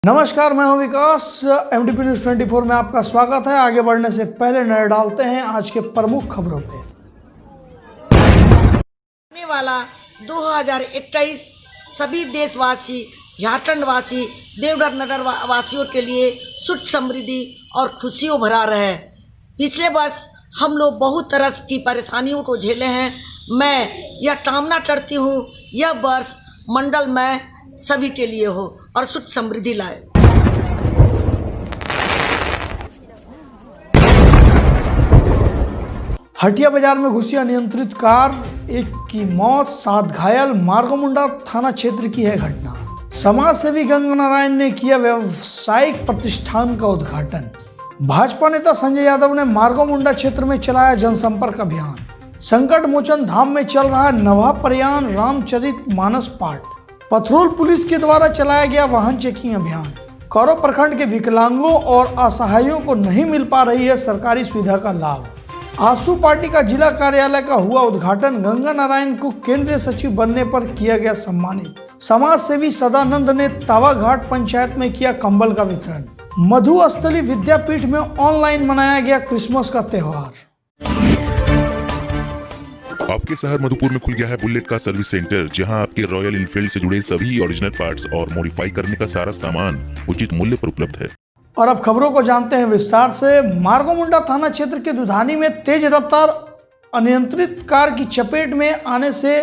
नमस्कार, मैं हूं विकास। एमडीपी न्यूज 24 में आपका स्वागत है। आगे बढ़ने से पहले नजर डालते हैं आज के प्रमुख खबरों पे। आने वाला 2021 सभी देशवासी, झारखंड वासी, देवघर नगर वासियों के लिए सुख समृद्धि और खुशियों भरा रहे। पिछले वर्ष हम लोग बहुत तरह की परेशानियों को झेले हैं। मैं यह कामना करती हूँ यह वर्ष मंडल में सभी के लिए हो और सुख समृद्धि लाए। हटिया बाजार में घुसी अनियंत्रित कार, एक की मौत, 7 घायल। मार्गोमुंडा थाना क्षेत्र की है घटना। समाज सेवी गंगा नारायण ने किया व्यवसायिक प्रतिष्ठान का उद्घाटन। भाजपा नेता संजय यादव ने मार्गोमुंडा क्षेत्र में चलाया जनसंपर्क अभियान। संकट मोचन धाम में चल रहा नवा प्रयाण रामचरित मानस पाठ। पथरूल पुलिस के द्वारा चलाया गया वाहन चेकिंग अभियान। कौरव प्रखंड के विकलांगों और असहायों को नहीं मिल पा रही है सरकारी सुविधा का लाभ। आसू पार्टी का जिला कार्यालय का हुआ उद्घाटन। गंगा नारायण को केंद्रीय सचिव बनने पर किया गया सम्मानित। समाज सेवी सदानंद ने तावाघाट पंचायत में किया कंबल का वितरण। मधुस्थली विद्यापीठ में ऑनलाइन मनाया गया क्रिसमस का त्योहार। आपके शहर मधुपुर में खुल गया है बुलेट का सर्विस सेंटर, जहां आपके रॉयल इनफील्ड से जुड़े सभी ओरिजिनल पार्ट्स और मॉडिफाई करने का सारा सामान उचित मूल्य पर उपलब्ध है। और अब खबरों को जानते हैं विस्तार से। मार्गोमुंडा थाना क्षेत्र के दुधानी में तेज रफ्तार अनियंत्रित कार की चपेट में आने से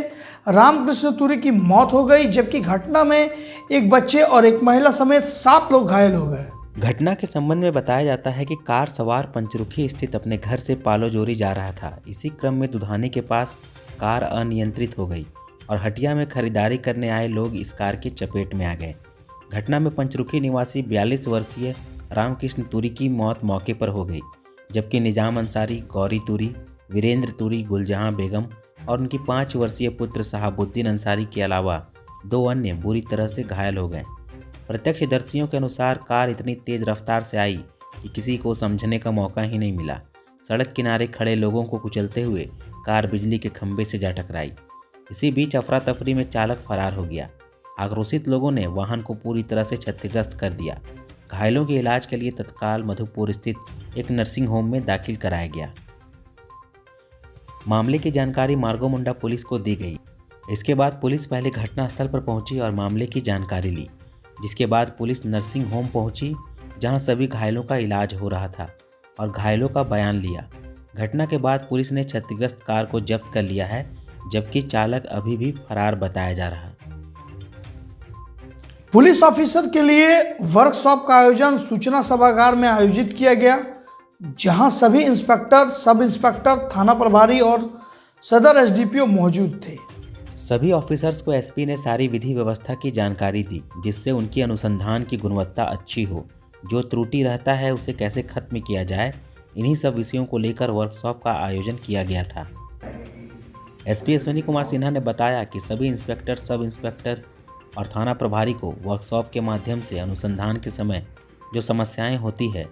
रामकृष्ण तुरी की मौत हो गई, जबकि घटना में एक बच्चे और एक महिला समेत 7 लोग घायल हो गए। घटना के संबंध में बताया जाता है कि कार सवार पंचरुखी स्थित अपने घर से पालोजोरी जा रहा था। इसी क्रम में दुधानी के पास कार अनियंत्रित हो गई और हटिया में खरीदारी करने आए लोग इस कार की चपेट में आ गए। घटना में पंचरुखी निवासी 42 वर्षीय रामकृष्ण तुरी की मौत मौके पर हो गई, जबकि निजाम अंसारी, गौरी तुरी, वीरेंद्र तुरी, गुलजहां बेगम और उनकी 5 वर्षीय पुत्र शहाबुद्दीन अंसारी के अलावा 2 अन्य बुरी तरह से घायल हो गए। प्रत्यक्षदर्शियों के अनुसार कार इतनी तेज रफ्तार से आई कि किसी को समझने का मौका ही नहीं मिला। सड़क किनारे खड़े लोगों को कुचलते हुए कार बिजली के खंभे से जा टकराई। इसी बीच अफरा तफरी में चालक फरार हो गया। आक्रोशित लोगों ने वाहन को पूरी तरह से क्षतिग्रस्त कर दिया। घायलों के इलाज के लिए तत्काल मधुपुर स्थित एक नर्सिंग होम में दाखिल कराया गया। मामले की जानकारी मार्गोमुंडा पुलिस को दी गई। इसके बाद पुलिस पहले घटनास्थल पर पहुंची और मामले की जानकारी ली, जिसके बाद पुलिस नर्सिंग होम पहुंची, जहां सभी घायलों का इलाज हो रहा था और घायलों का बयान लिया। घटना के बाद पुलिस ने क्षतिग्रस्त कार को जब्त कर लिया है, जबकि चालक अभी भी फरार बताया जा रहा है। पुलिस ऑफिसर के लिए वर्कशॉप का आयोजन सूचना सभागार में आयोजित किया गया, जहां सभी इंस्पेक्टर, सब इंस्पेक्टर, थाना प्रभारी और सदर एसडीपीओ मौजूद थे। सभी ऑफिसर्स को एसपी ने सारी विधि व्यवस्था की जानकारी दी, जिससे उनकी अनुसंधान की गुणवत्ता अच्छी हो। जो त्रुटि रहता है उसे कैसे खत्म किया जाए, इन्हीं सब विषयों को लेकर वर्कशॉप का आयोजन किया गया था। एसपी अश्विनी कुमार सिन्हा ने बताया कि सभी इंस्पेक्टर, सब इंस्पेक्टर और थाना प्रभारी को वर्कशॉप के माध्यम से अनुसंधान के समय जो समस्याएं होती है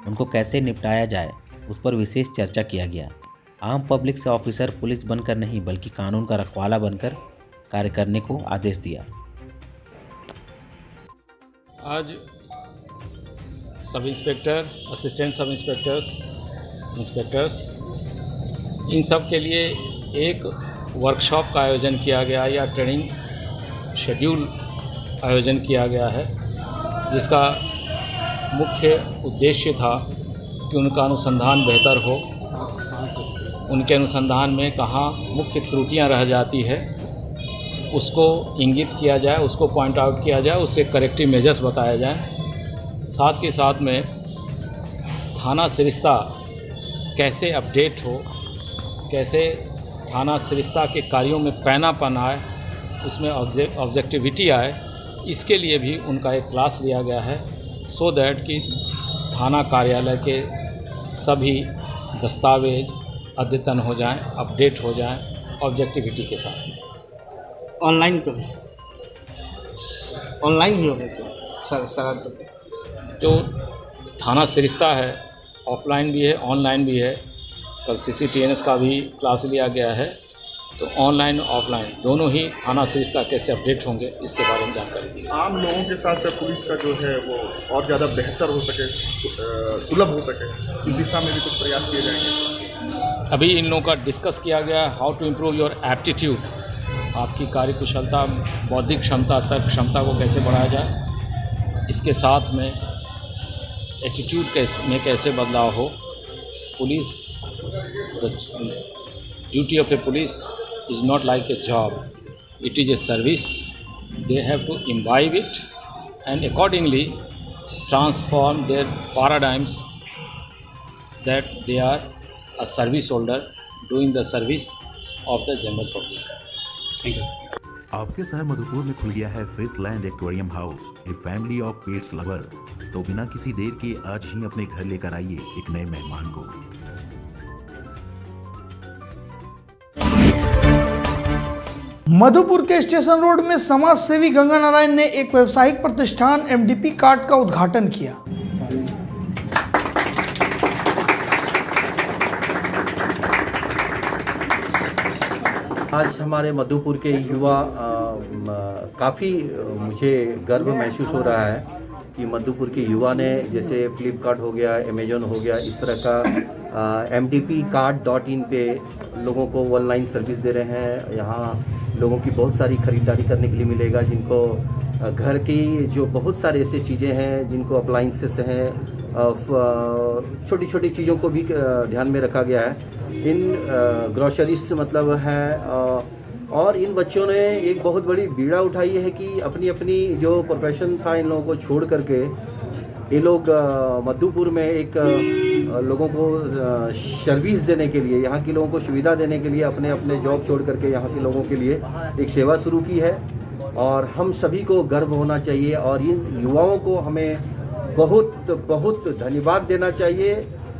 उनको कैसे निपटाया जाए, उस पर विशेष चर्चा किया गया। आम पब्लिक से ऑफिसर पुलिस बनकर नहीं बल्कि कानून का रखवाला बनकर कार्य करने को आदेश दिया। आज sub inspector, assistant sub inspectors, inspectors इन सब के लिए एक वर्कशॉप का आयोजन किया गया या ट्रेनिंग शेड्यूल आयोजन किया गया है, जिसका मुख्य उद्देश्य था कि उनका अनुसंधान बेहतर हो, उनके अनुसंधान में कहाँ मुख्य त्रुटियां रह जाती है उसको इंगित किया जाए, उसको पॉइंट आउट किया जाए, उससे करेक्टिव मेजर्स बताया जाए। साथ के साथ में थाना सरिस्ता कैसे अपडेट हो, कैसे थाना सरिस्ता के कार्यों में पैनापन आए, उसमें ऑब्जेक्टिविटी आए, इसके लिए भी उनका एक क्लास लिया गया है, सो दैट कि थाना कार्यालय के सभी दस्तावेज अद्यतन हो जाएं, अपडेट हो जाएं ऑब्जेक्टिविटी के साथ। ऑनलाइन तो ऑनलाइन ही होगा सर। जो थाना सरिस्ता है ऑफलाइन भी है, ऑनलाइन भी है। कल CCTNS का भी क्लास लिया गया है तो ऑनलाइन ऑफलाइन दोनों ही थाना सरिस्ता कैसे अपडेट होंगे इसके बारे में जानकारी दी। आम लोगों के साथ साथ पुलिस का जो है वो और ज़्यादा बेहतर हो सके, सुलभ हो सके, इस दिशा में भी कुछ प्रयास किए जाएंगे। अभी इन लोगों का डिस्कस किया गया how to improve your aptitude, आपकी कार्यकुशलता, बौद्धिक क्षमता, तर्क क्षमता को कैसे बढ़ाया जाए। इसके साथ में एटीट्यूड में कैसे बदलाव हो। Police, the duty of A police is not like a job, it is a service. They have to imbibe it and accordingly transform their paradigms that they are a service holder doing the service of the general public. Thank you. आपके शहर मधुपुर में खुल गया है Fishland aquarium house, a family of pets lover. तो बिना किसी देर के आज ही अपने घर लेकर आइए एक नए मेहमान को। मधुपुर के स्टेशन रोड में समाज सेवी गंगा नारायण ने एक व्यावसायिक प्रतिष्ठान एमडीपी कार्ड का उद्घाटन किया। आज हमारे मधुपुर के युवा काफ़ी मुझे गर्व महसूस हो रहा है कि मधुपुर के युवा ने, जैसे फ्लिपकार्ट हो गया, अमेजोन हो गया, इस तरह का mdpcard.in पे लोगों को ऑनलाइन सर्विस दे रहे हैं। यहाँ लोगों की बहुत सारी ख़रीदारी करने के लिए मिलेगा, जिनको घर की जो बहुत सारे ऐसे चीज़ें हैं जिनको अप्लाइंसेस हैं, छोटी छोटी चीज़ों को भी ध्यान में रखा गया है। इन ग्रोसरीज मतलब है, और इन बच्चों ने एक बहुत बड़ी बीड़ा उठाई है कि अपनी अपनी जो प्रोफेशन था इन लोगों को छोड़ करके ये लोग मधुपुर में एक लोगों को सर्विस देने के लिए, यहाँ के लोगों को सुविधा देने के लिए अपने अपने जॉब छोड़ करके यहाँ के लोगों के लिए एक सेवा शुरू की है। और हम सभी को गर्व होना चाहिए और इन युवाओं को हमें बहुत बहुत धन्यवाद देना चाहिए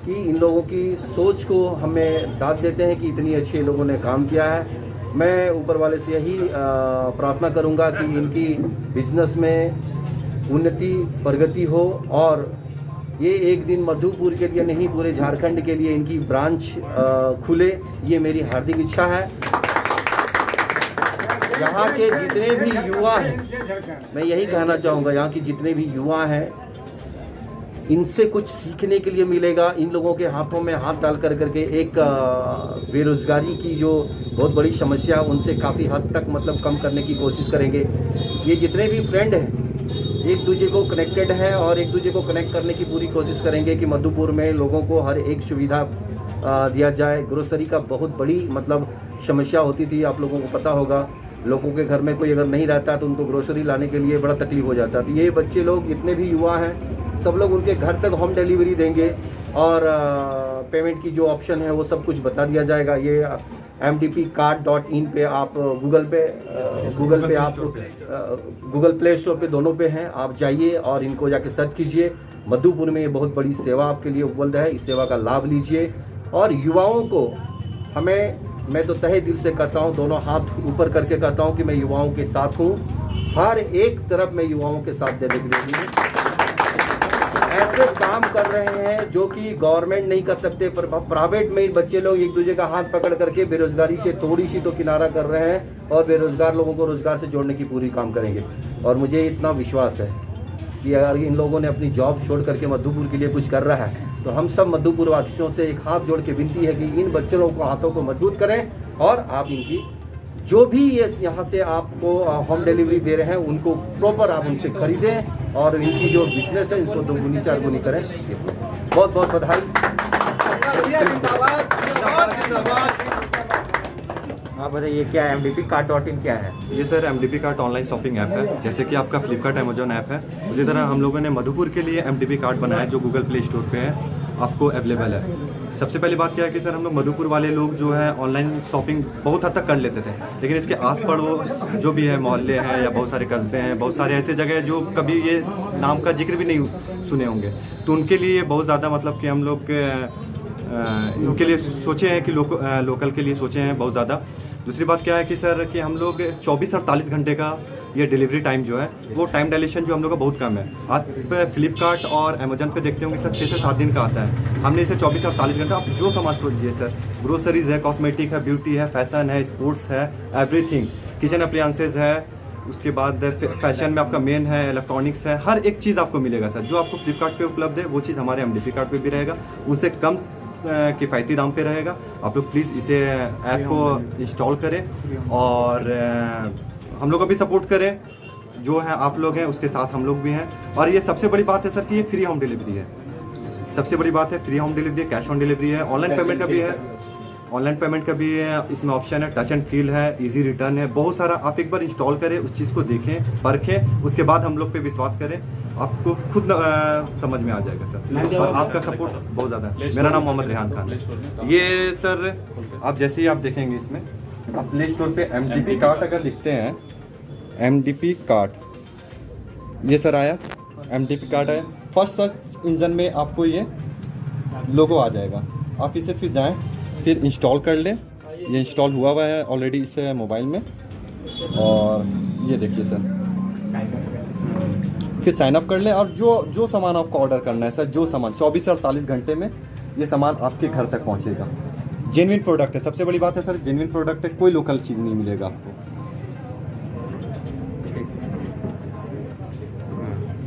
कि इन लोगों की सोच को हमें दाद देते हैं कि इतनी अच्छे लोगों ने काम किया है। मैं ऊपर वाले से यही प्रार्थना करूंगा कि इनकी बिजनेस में उन्नति प्रगति हो और ये एक दिन मधुपुर के लिए नहीं पूरे झारखंड के लिए इनकी ब्रांच खुले, ये मेरी हार्दिक इच्छा है। यहाँ के जितने भी युवा हैं, मैं यही कहना चाहूँगा, यहाँ के जितने भी युवा हैं इनसे कुछ सीखने के लिए मिलेगा। इन लोगों के हाथों में हाथ डाल कर करके एक बेरोजगारी की जो बहुत बड़ी समस्या उनसे काफ़ी हद तक मतलब कम करने की कोशिश करेंगे। ये जितने भी फ्रेंड हैं एक दूसरे को कनेक्टेड है और एक दूसरे को कनेक्ट करने की पूरी कोशिश करेंगे कि मधुपुर में लोगों को हर एक सुविधा दिया जाए। ग्रोसरी का बहुत बड़ी मतलब समस्या होती थी, आप लोगों को पता होगा। लोगों के घर में कोई अगर नहीं रहता तो उनको ग्रोसरी लाने के लिए बड़ा तकलीफ हो जाता। तो ये बच्चे लोग जितने भी युवा हैं सब लोग उनके घर तक होम डिलीवरी देंगे और पेमेंट की जो ऑप्शन है वो सब कुछ बता दिया जाएगा। ये mdpcard.in पे आप गूगल पे आप गूगल प्ले स्टोर पे दोनों पे हैं, आप जाइए और इनको जाके सर्च कीजिए। मधुपुर में ये बहुत बड़ी सेवा आपके लिए उपलब्ध है, इस सेवा का लाभ लीजिए। और युवाओं को मैं तो तहे दिल से कहता हूँ, दोनों हाथ ऊपर करके कहता हूँ कि मैं युवाओं के साथ हूँ। हर एक तरफ मैं युवाओं के साथ देने के लिए हूँ। ऐसे काम कर रहे हैं जो कि गवर्नमेंट नहीं कर सकते, पर प्राइवेट में बच्चे लोग एक दूसरे का हाथ पकड़ करके बेरोजगारी से थोड़ी सी तो किनारा कर रहे हैं और बेरोजगार लोगों को रोजगार से जोड़ने की पूरी काम करेंगे। और मुझे इतना विश्वास है कि अगर इन लोगों ने अपनी जॉब छोड़ करके मधुपुर के लिए कुछ कर रहा है तो हम सब मधुपुर वासियों से एक हाथ जोड़ के विनती है कि इन बच्चों लोगों को हाथों को मजबूत करें और आप इनकी जो भी ये यहाँ से आपको होम डिलीवरी दे रहे हैं उनको प्रॉपर आप उनसे खरीदें और इनकी जो बिजनेस है इसको 2 गुनी 4 गुनी करें। बहुत बहुत बधाई। हाँ बताइए, क्या mdpcard.in क्या है? ये sir mdp card online shopping app है, जैसे कि आपका फ्लिपकार्ट अमेजोन ऐप है, उसी तरह हम लोगों ने मधुपुर के लिए mdp कार्ड बनाया जो गूगल प्ले स्टोर पे है, आपको अवेलेबल है। सबसे पहली बात क्या है कि सर हम लोग मधुपुर वाले लोग जो है ऑनलाइन शॉपिंग बहुत हद तक कर लेते थे, लेकिन इसके आस पड़ोस जो भी है मोहल्ले हैं या बहुत सारे कस्बे हैं, बहुत सारे ऐसे जगह जो कभी ये नाम का जिक्र भी नहीं सुने होंगे, तो उनके लिए बहुत ज़्यादा मतलब कि हम लोग उनके लिए सोचे हैं कि लोकल के लिए सोचे हैं बहुत ज़्यादा। दूसरी बात क्या है कि सर कि हम लोग 24-48 घंटे का ये डिलीवरी टाइम जो है वो टाइम डायलेशन जो हम लोग का बहुत कम है। आप फ्लिपकार्ट और अमेजन पे देखते होंगे सर 6 से 7 दिन का आता है, हमने इसे 24 से 48 घंटा आप जो सामान को लीजिए सर, ग्रोसरीज है, कॉस्मेटिक है, ब्यूटी है, फैशन है, स्पोर्ट्स है, एवरीथिंग, किचन अप्लायंसेज है, उसके बाद फैशन में आपका मेन है, इलेक्ट्रॉनिक्स है, हर एक चीज़ आपको मिलेगा सर। जो आपको फ्लिपकार्ट पे उपलब्ध है वो चीज़ हमारे MDP कार्ड पे भी रहेगा, उनसे कम किफ़ायती दाम पे रहेगा। आप लोग प्लीज़ इसे ऐप को इंस्टॉल करें और हम लोग को भी सपोर्ट करें। जो है आप लोग हैं उसके साथ हम लोग भी हैं। और ये सबसे बड़ी बात है सर कि ये फ्री होम डिलीवरी है, सबसे बड़ी बात है फ्री होम डिलीवरी है, कैश ऑन डिलीवरी है, ऑनलाइन पेमेंट का भी है, ऑनलाइन पेमेंट का भी है, इसमें ऑप्शन है, टच एंड फील है, इजी रिटर्न है, बहुत सारा। आप एक बार इंस्टॉल करें, उस चीज़ को देखें, परखें, उसके बाद हम लोग पे विश्वास करें, आपको खुद समझ में आ जाएगा सर। और आपका सपोर्ट बहुत ज़्यादा है। मेरा नाम मोहम्मद रेहान खान है। ये सर आप जैसे ही आप देखेंगे इसमें आप प्ले स्टोर पे MDP कार्ड अगर लिखते हैं, MDP कार्ड, ये सर आया MDP कार्ड है, फर्स्ट सर्च इंजन में आपको ये लोगो आ जाएगा। आप इसे फिर जाएं, फिर इंस्टॉल कर लें। ये इंस्टॉल हुआ है ऑलरेडी इस मोबाइल में, और ये देखिए सर, फिर साइन अप कर लें। और जो सामान आपको ऑर्डर करना है सर, जो सामान 24 से 48 घंटे में ये सामान आपके घर तक पहुंचेगा। जेन्युइन प्रोडक्ट है, सबसे बड़ी बात है सर, जेन्युइन प्रोडक्ट है, कोई लोकल चीज़ नहीं मिलेगा आपको।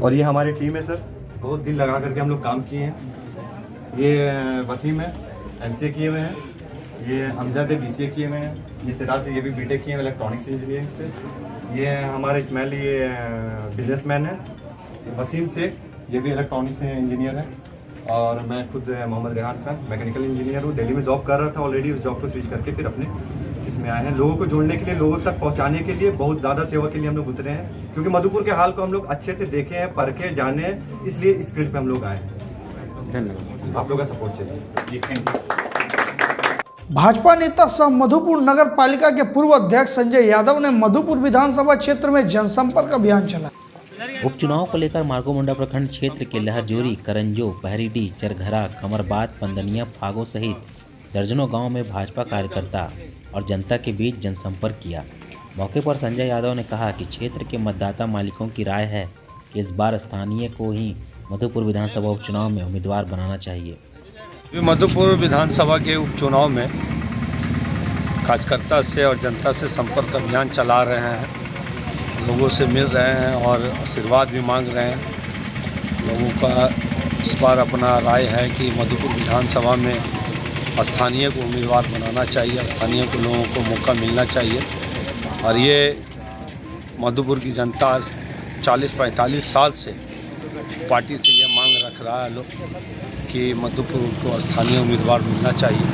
और ये हमारी टीम है सर, बहुत दिन लगा करके हम लोग काम किए हैं। ये वसीम है, MCA किए हुए हैं, ये अमजद है, BCA किए हुए हैं, ये सिराज है, ये भी BTech किए हैं इलेक्ट्रॉनिक्स इंजीनियरिंग से। ये हमारा इस्माइल, ये बिजनेसमैन है। वसीम से, ये भी इलेक्ट्रॉनिक्स इंजीनियर है। और मैं खुद मोहम्मद रेहान खान मैकेनिकल इंजीनियर हूँ, दिल्ली में जॉब कर रहा था ऑलरेडी, उस जॉब को स्विच करके फिर अपने इसमें आए हैं। लोगों को जोड़ने के लिए, लोगों तक पहुँचाने के लिए, बहुत ज़्यादा सेवा के लिए हम लोग उतरे हैं, क्योंकि मधुपुर के हाल को हम लोग अच्छे से देखे हैं, परखे, जाने हैं, इसलिए इस फील्ड पर हम लोग आए हैं। धन्यवाद, आप लोगों का सपोर्ट चाहिए। भाजपा नेता सह मधुपुर नगर पालिका के पूर्व अध्यक्ष संजय यादव ने मधुपुर विधानसभा क्षेत्र में जनसंपर्क अभियान चलाया। उपचुनाव को लेकर मार्गोमुंडा प्रखंड क्षेत्र के लहरजोरी, करंजो, पहरीडीह, चरघरा, कमरबाद, पंदनिया, फागो सहित दर्जनों गांव में भाजपा कार्यकर्ता और जनता के बीच जनसंपर्क किया। मौके पर संजय यादव ने कहा कि क्षेत्र के मतदाता मालिकों की राय है कि इस बार स्थानीय को ही मधुपुर विधानसभा उपचुनाव में उम्मीदवार बनाना चाहिए। मधुपुर विधानसभा के उपचुनाव में कार्यकर्ता से और जनता से संपर्क अभियान चला रहे हैं, लोगों से मिल रहे हैं और आशीर्वाद भी मांग रहे हैं। लोगों का इस बार अपना राय है कि मधुपुर विधानसभा में स्थानीय को उम्मीदवार बनाना चाहिए, स्थानीय को लोगों को मौका मिलना चाहिए। और ये मधुपुर की जनता 40-45 साल से पार्टी से ये मांग रख रहा है लोग कि मधुपुर को स्थानीय उम्मीदवार मिलना चाहिए,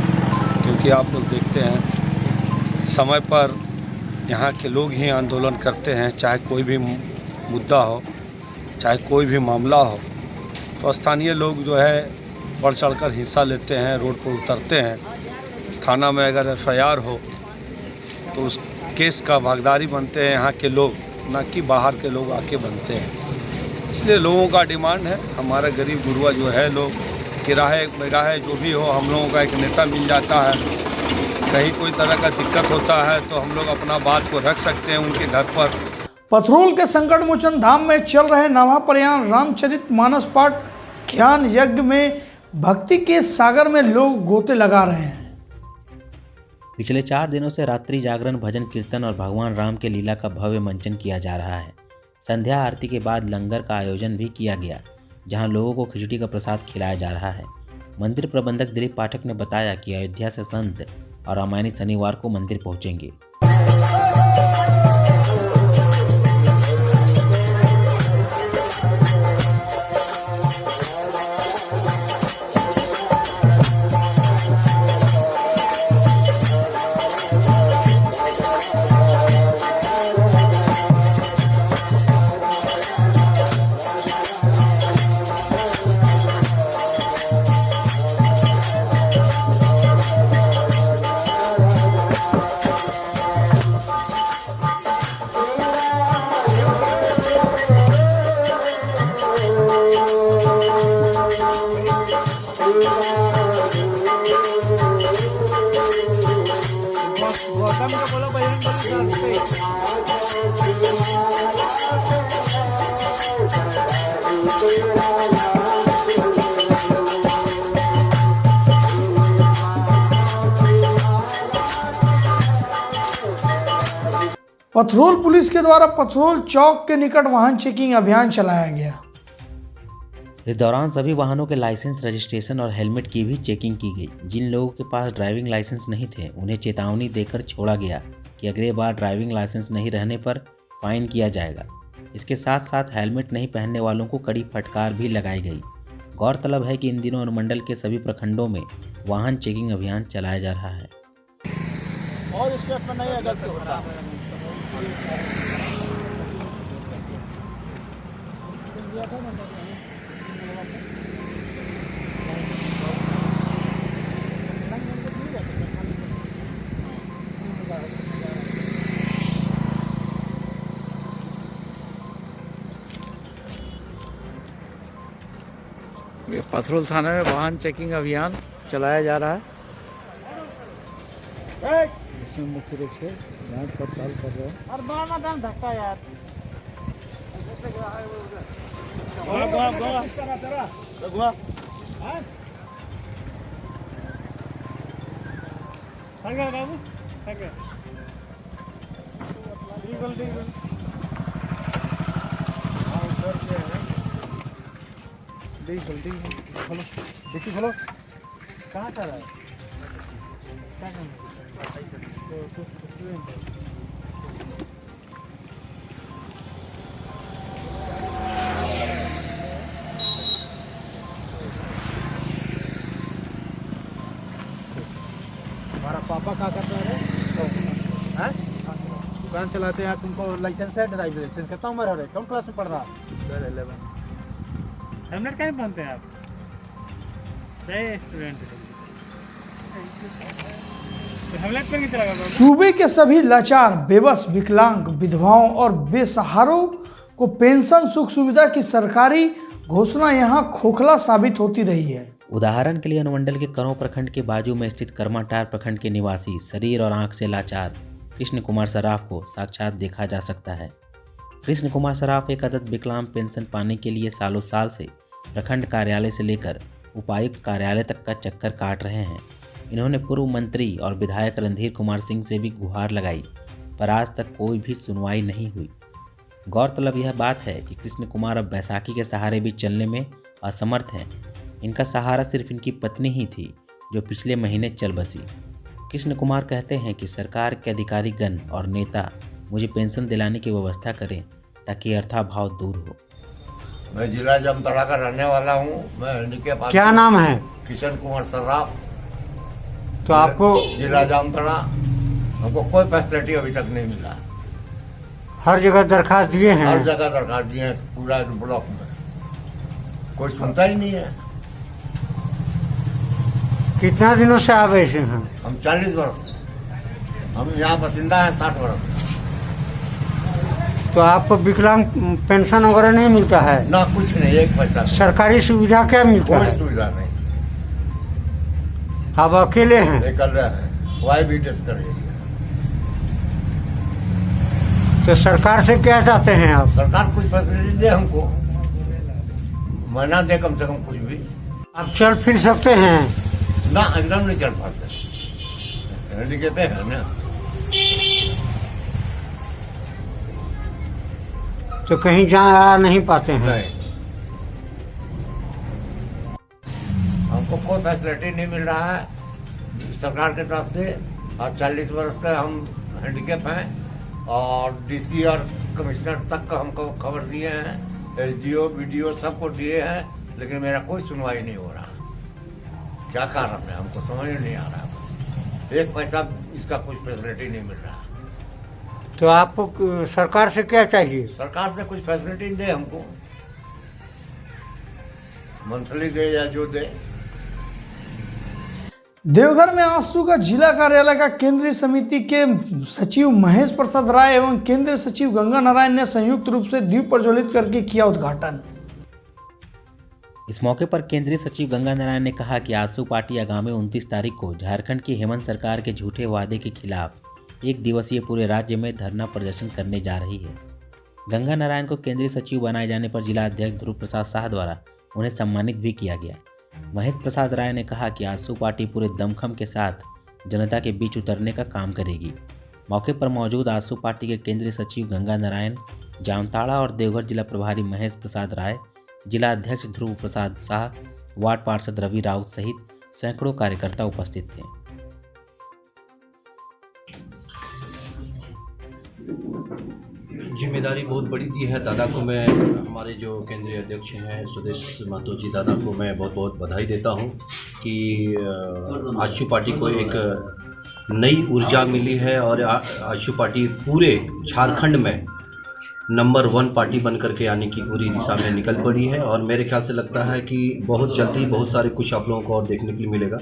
क्योंकि आप लोग देखते हैं समय पर यहाँ के लोग ही आंदोलन करते हैं, चाहे कोई भी मुद्दा हो, चाहे कोई भी मामला हो, तो स्थानीय लोग जो है बढ़ चढ़कर हिस्सा लेते हैं, रोड पर उतरते हैं। थाना में अगर FIR हो तो उस केस का भागीदारी बनते हैं यहाँ के लोग, ना कि बाहर के लोग आके बनते हैं। इसलिए लोगों का डिमांड है, हमारा गरीब गुरुआ जो है, लोग किराए बेराए जो भी हो, हम लोगों का एक नेता मिल जाता है। कहीं कोई तरह का दिक्कत होता है तो हम लोग अपना बात को रख सकते हैं उनके घर पर। पथरोल के संकट मोचन धाम में चल रहे नवाप्रयाण रामचरित मानस पाठ ज्ञान यज्ञ में भक्ति के सागर में लोग गोते लगा रहे हैं। पिछले 4 दिनों से रात्रि जागरण, भजन कीर्तन और भगवान राम के लीला का भव्य मंचन किया जा रहा है। संध्या आरती के बाद लंगर का आयोजन भी किया गया, जहां लोगों को खिचड़ी का प्रसाद खिलाया जा रहा है। मंदिर प्रबंधक दिलीप पाठक ने बताया कि अयोध्या से संत और रामायणी शनिवार को मंदिर पहुंचेंगे। पथरोल पुलिस के द्वारा पथरोल चौक के निकट वाहन चेकिंग अभियान चलाया गया। इस दौरान सभी वाहनों के लाइसेंस, रजिस्ट्रेशन और हेलमेट की भी चेकिंग की गई। जिन लोगों के पास ड्राइविंग लाइसेंस नहीं थे उन्हें चेतावनी देकर छोड़ा गया कि अगली बार ड्राइविंग लाइसेंस नहीं रहने पर फाइन किया जाएगा। इसके साथ साथ हेलमेट नहीं पहनने वालों को कड़ी फटकार भी लगाई गई। गौरतलब है कि इन दिनों अनुमंडल के सभी प्रखंडों में वाहन चेकिंग अभियान चलाया जा रहा है। और स्टेप में नहीं है गलती होता। ये पथरोल थाने में वाहन चेकिंग अभियान चलाया जा रहा है। इसमें मुख्य रूप से जांच पड़ताल कर रहे हैं। देखिए कहाँ चल रहा है? क्या हमारा पापा क्या करता है? दुकान चलाते हैं। तुमको लाइसेंस है? Driving licence. कितना उम्र है? कौन क्लास में पढ़ रहा? 11। हेलमेट क्या पहनते हैं आप? स्टूडेंट हेलमेट पहन के चला। सूबे के सभी लाचार, बेबस, विकलांग, विधवाओं और बेसहारों को पेंशन सुख सुविधा की सरकारी घोषणा यहां खोखला साबित होती रही है। उदाहरण के लिए अनुमंडल के करों प्रखंड के बाजू में स्थित कर्माटार प्रखंड के निवासी शरीर और आंख से लाचार कृष्ण कुमार सराफ को साक्षात देखा जा सकता है। कृष्ण कुमार सराफ एक अदद विकलांग पेंशन पाने के लिए सालों साल से प्रखंड कार्यालय से लेकर उपायुक्त कार्यालय तक का चक्कर काट रहे हैं। इन्होंने पूर्व मंत्री और विधायक रणधीर कुमार सिंह से भी गुहार लगाई, पर आज तक कोई भी सुनवाई नहीं हुई। गौरतलब यह बात है कि कृष्ण कुमार अब बैसाखी के सहारे भी चलने में असमर्थ हैं। इनका सहारा सिर्फ इनकी पत्नी ही थी, जो पिछले महीने चल बसी। कृष्ण कुमार कहते हैं कि सरकार के अधिकारीगण और नेता मुझे पेंशन दिलाने की व्यवस्था करें ताकि अर्थाभाव दूर हो। मैं जिला जामताड़ा का रहने वाला हूँ। मैं हैंडीकैप। क्या नाम है? किशन कुमार सर्राफ। तो आपको जिला जामताड़ा, हमको कोई फैसिलिटी अभी तक नहीं मिला। हर जगह दरखास्त दिए हैं? हर जगह दरखास्त दिए हैं, पूरा ब्लॉक में। कोई सुनता ही नहीं है। कितना दिनों से आप ऐसे हैं? हम 40 वर्ष से। हम यहाँ बसिंदा हैं 60 वर्ष से। तो आपको विकलांग पेंशन वगैरह नहीं मिलता है? ना, कुछ नहीं, एक पैसा नहीं। सरकारी सुविधा क्या मिलता है? कोई सुविधा नहीं। आप अकेले हैं? अकेले हैं। वाई भी टेस्ट करिए। तो सरकार से क्या चाहते हैं आप? सरकार कुछ फैसिलिटी दे हमको, महीना दे कम से कम कुछ भी। आप चल फिर सकते हैं? ना, एकदम नहीं चल पाते। हैंडीकैप है ना। तो कहीं जा नहीं पाते हैं? नहीं, हमको कोई फैसिलिटी नहीं मिल रहा है सरकार की तरफ से। और 40 वर्ष के हम हैंडीकैप हैं और डीसी और कमिश्नर तक का हमको खबर दिए हैं, एसडीओ, बीडीओ सबको दिए हैं, लेकिन मेरा कोई सुनवाई नहीं हो रहा। क्या कारण है हमको समझ नहीं आ रहा। एक पैसा इसका कुछ फैसिलिटी नहीं मिल रहा। तो आपको सरकार से क्या चाहिए? सरकार से कुछ फैसिलिटी दे हमको, मंथली दे या जो दे। देवघर में आंसू का जिला कार्यालय का केंद्रीय समिति के सचिव महेश प्रसाद राय एवं केंद्रीय सचिव गंगा नारायण ने संयुक्त रूप से दीप प्रज्वलित करके किया उद्घाटन। इस मौके पर केंद्रीय सचिव गंगा नारायण ने कहा कि आजसू पार्टी आगामी 29 तारीख को झारखंड की हेमंत सरकार के झूठे वादे के खिलाफ एक दिवसीय पूरे राज्य में धरना प्रदर्शन करने जा रही है। गंगा नारायण को केंद्रीय सचिव बनाए जाने पर जिला अध्यक्ष ध्रुव प्रसाद शाह द्वारा उन्हें सम्मानित भी किया गया। महेश प्रसाद राय ने कहा कि आजसू पार्टी पूरे दमखम के साथ जनता के बीच उतरने का काम करेगी। मौके पर मौजूद आजसू पार्टी के केंद्रीय सचिव गंगा नारायण, जामताड़ा और देवघर जिला प्रभारी महेश प्रसाद राय, जिला अध्यक्ष ध्रुव प्रसाद शाह, वार्ड पार्षद रवि राउत सहित सैकड़ों कार्यकर्ता उपस्थित थे। जिम्मेदारी बहुत बड़ी दी है दादा को। मैं हमारे जो केंद्रीय अध्यक्ष हैं सुदेश महतो जी दादा को मैं बहुत बहुत बधाई देता हूं कि आजसू पार्टी को एक नई ऊर्जा मिली है और आजसू पार्टी पूरे झारखंड में नंबर 1 पार्टी बन करके आने की पूरी दिशा में निकल पड़ी है। और मेरे ख्याल से लगता है कि बहुत जल्दी बहुत सारे कुछ आप लोगों को और देखने के लिए मिलेगा।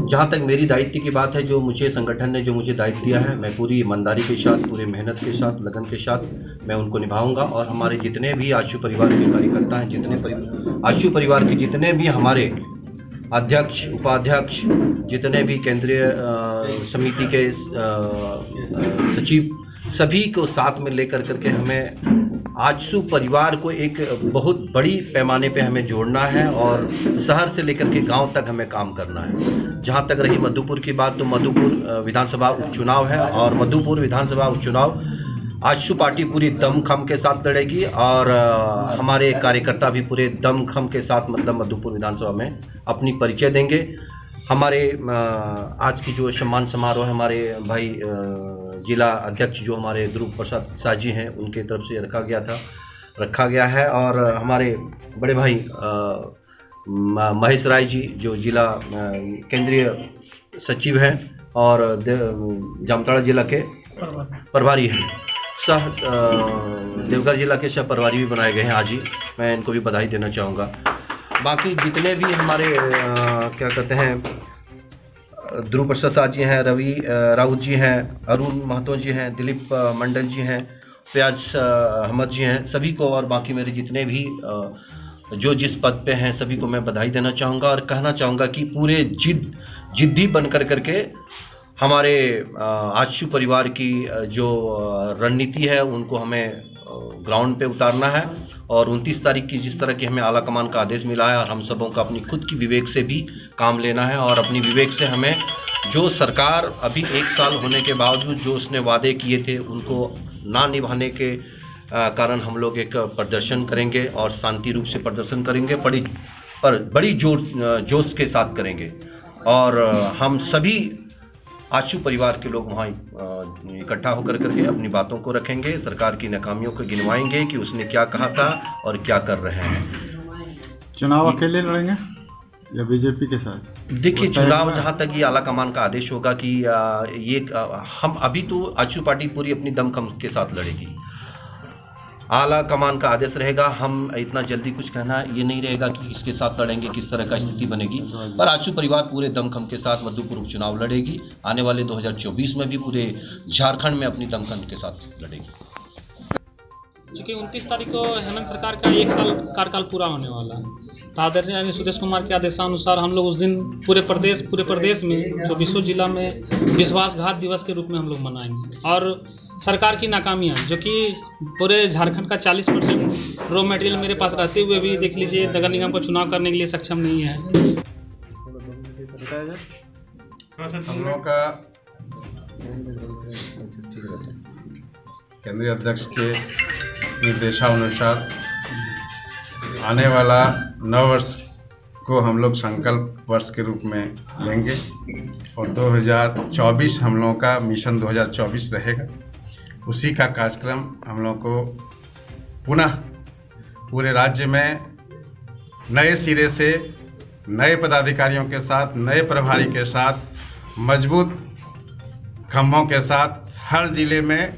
जहाँ तक मेरी दायित्व की बात है, जो मुझे संगठन ने जो मुझे दायित्व दिया है, मैं पूरी ईमानदारी के साथ, पूरी मेहनत के साथ, लगन के साथ मैं उनको निभाऊंगा। और हमारे जितने भी आजसू परिवार के कार्यकर्ता हैं, आजसू परिवार के जितने भी हमारे अध्यक्ष, उपाध्यक्ष, जितने भी केंद्रीय समिति के सचिव, सभी को साथ में लेकर करके हमें आजसू परिवार को एक बहुत बड़ी पैमाने पे हमें जोड़ना है और शहर से लेकर के गांव तक हमें काम करना है। जहां तक रही मधुपुर की बात, तो मधुपुर विधानसभा उपचुनाव है और मधुपुर विधानसभा उपचुनाव आजसू पार्टी पूरी दमखम के साथ लड़ेगी और हमारे कार्यकर्ता भी पूरे दमखम के साथ मतलब मधुपुर विधानसभा में अपनी परिचय देंगे। हमारे आज की जो सम्मान समारोह है, हमारे भाई जिला अध्यक्ष जो हमारे ध्रुव प्रसाद शाह जी हैं, उनके तरफ से रखा गया है और हमारे बड़े भाई महेश राय जी जो जिला केंद्रीय सचिव हैं और जामताड़ा जिला के प्रभारी हैं, देवघर जिला के सह प्रभारी भी बनाए गए हैं आज ही। मैं इनको भी बधाई देना चाहूँगा। बाकी जितने भी हमारे क्या कहते हैं, ध्रुव प्रसाद शाह जी हैं, रवि राउत जी हैं, अरुण महतो जी हैं, दिलीप मंडल जी हैं, फयाज अहमद जी हैं, सभी को और बाकी मेरे जितने भी जो जिस पद पे हैं सभी को मैं बधाई देना चाहूँगा और कहना चाहूँगा कि पूरे जिद्दी बन करके हमारे आजसू परिवार की जो रणनीति है उनको हमें ग्राउंड पे उतारना है। और 29 तारीख की जिस तरह की हमें आला कमान का आदेश मिला है और हम सबों का अपनी खुद की विवेक से भी काम लेना है और अपनी विवेक से हमें जो सरकार अभी 1 साल होने के बावजूद जो उसने वादे किए थे उनको ना निभाने के कारण हम लोग एक प्रदर्शन करेंगे और शांति रूप से प्रदर्शन करेंगे, बड़ी जोश के साथ करेंगे। और हम सभी आजसू परिवार के लोग वहाँ इकट्ठा होकर करके अपनी बातों को रखेंगे, सरकार की नाकामियों को गिनवाएंगे कि उसने क्या कहा था और क्या कर रहे हैं। चुनाव अकेले लड़ेंगे या बीजेपी के साथ? देखिए, चुनाव जहाँ तक ये आला कमान का आदेश होगा कि ये हम अभी तो आजसू पार्टी पूरी अपनी दमखम के साथ लड़ेगी। आला कमान का आदेश रहेगा, हम इतना जल्दी कुछ कहना ये नहीं रहेगा कि किसके साथ लड़ेंगे, किस तरह का स्थिति बनेगी, पर आजसू परिवार पूरे दमखम के साथ मधुपुर उपचुनाव लड़ेगी। आने वाले 2024 में भी पूरे झारखंड में अपनी दमखम के साथ लड़ेगी। चूँकि 29 तारीख को हेमंत सरकार का 1 साल कार्यकाल पूरा होने वाला है, तो आदरणीय यानी सुदेश कुमार के आदेशानुसार हम लोग उस दिन पूरे प्रदेश में 24 जिला में विश्वासघात दिवस के रूप में हम लोग मनाएंगे। और सरकार की नाकामियाँ जो कि पूरे झारखंड का 40% रॉ मटेरियल मेरे पास रहते हुए भी देख लीजिए नगर निगम को चुनाव करने के लिए सक्षम नहीं है। हम लोग का केंद्रीय अध्यक्ष के निर्देशानुसार आने वाला नव वर्ष को हम लोग संकल्प वर्ष के रूप में लेंगे और 2024 हम लोगों का मिशन 2024 रहेगा। उसी का कार्यक्रम हम लोग को पुनः पूरे राज्य में नए सिरे से नए पदाधिकारियों के साथ, नए प्रभारी के साथ, मजबूत खंभों के साथ हर जिले में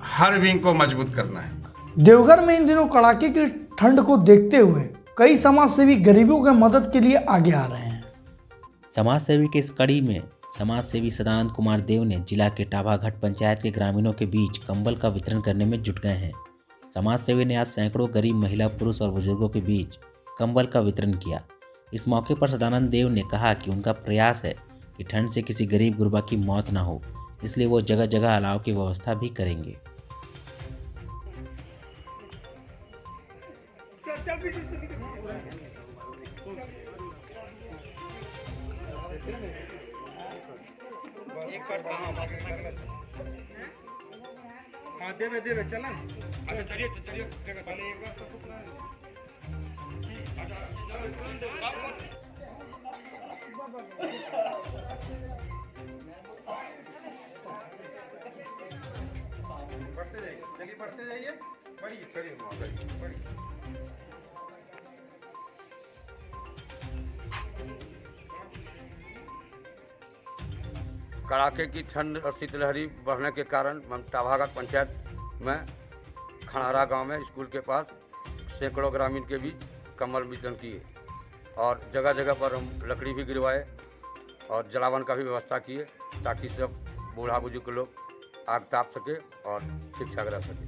हर विंग को मजबूत करना है। देवघर में इन दिनों कड़ाके की ठंड को देखते हुए कई समाजसेवी गरीबों के मदद के लिए आगे आ रहे हैं। समाजसेवी की इस कड़ी में समाजसेवी सदानंद कुमार देव ने जिला के टाभाघाट पंचायत के ग्रामीणों के बीच कंबल का वितरण करने में जुट गए हैं। समाजसेवी ने आज सैकड़ों गरीब महिला, पुरुष और बुजुर्गों के बीच कंबल का वितरण किया। इस मौके पर सदानंद देव ने कहा कि उनका प्रयास है कि ठंड से किसी गरीब गुरबा की मौत न हो, इसलिए वो जगह जगह अलाव की व्यवस्था भी करेंगे। चल हाँ देवे देवे चला अच्छा चलिए चलिए पहले एक बार सब बढ़ते जाइए बढ़िए बढ़िए कड़ाके की ठंड और शीतलहरी बढ़ने के कारण टाभागढ़ पंचायत में खनहरा गांव में स्कूल के पास सैकड़ों ग्रामीण के बीच कंबल वितरण किए और जगह जगह पर हम लकड़ी भी गिरवाए और जलावन का भी व्यवस्था किए ताकि सब बूढ़ा बुजुर्ग लोग आग ताप सके और ठीक ठाक रह सके।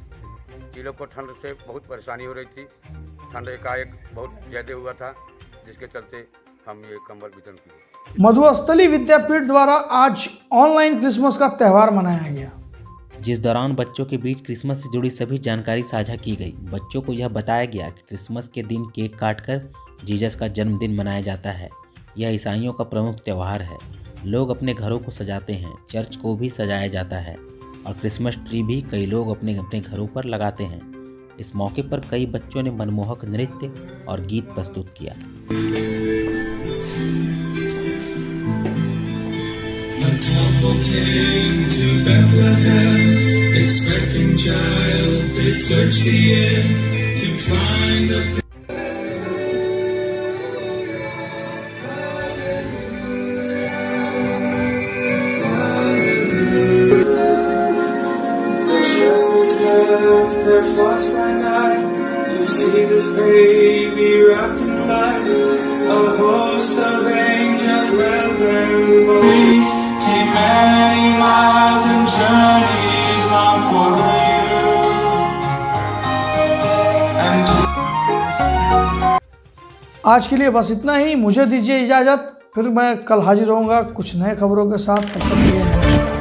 ये लोग को ठंड से बहुत परेशानी हो रही थी, ठंड एकाएक बहुत ज़्यादा हुआ था जिसके चलते हम ये कंबल वितरण किए। मधुस्थली विद्यापीठ द्वारा आज ऑनलाइन क्रिसमस का त्यौहार मनाया गया, जिस दौरान बच्चों के बीच क्रिसमस से जुड़ी सभी जानकारी साझा की गई। बच्चों को यह बताया गया कि क्रिसमस के दिन केक काटकर जीसस का जन्मदिन मनाया जाता है। यह ईसाइयों का प्रमुख त्यौहार है। लोग अपने घरों को सजाते हैं, चर्च को भी सजाया जाता है और क्रिसमस ट्री भी कई लोग अपने अपने घरों पर लगाते हैं। इस मौके पर कई बच्चों ने मनमोहक नृत्य और गीत प्रस्तुत किया। A couple came to Bethlehem, expecting child. They searched the air to find a The shepherds left their flocks by night to see this baby wrapped in light. A host of angels led them away. Came many miles and journeyed long for you. आज के लिए बस इतना ही। मुझे दीजिए इजाज़त, फिर मैं कल हाजिर होऊंगा कुछ नए खबरों के साथ। तब तक के लिए नमस्कार।